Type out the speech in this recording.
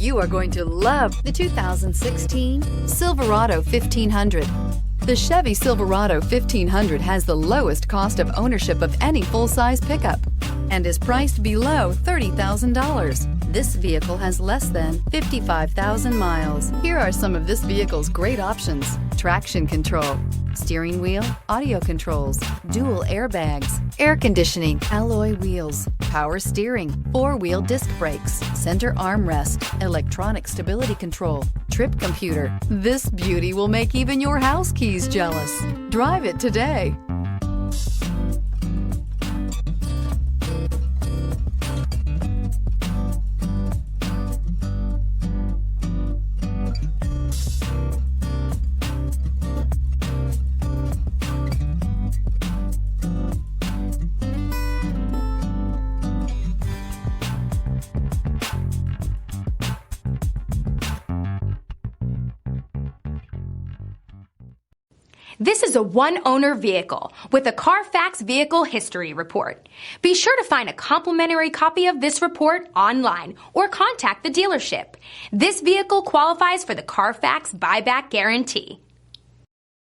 You are going to love the 2016 Silverado 1500. The Chevy Silverado 1500 has the lowest cost of ownership of any full-size pickup and is priced below $30,000. This vehicle has less than 55,000 miles. Here are some of this vehicle's great options: traction control, steering wheel audio controls, dual airbags, air conditioning, alloy wheels, power steering, four-wheel disc brakes, center armrest, electronic stability control, trip computer. This beauty will make even your house keys jealous. Drive it today. This is a one-owner vehicle with a Carfax Vehicle History Report. Be sure to find a complimentary copy of this report online or contact the dealership. This vehicle qualifies for the Carfax Buyback Guarantee.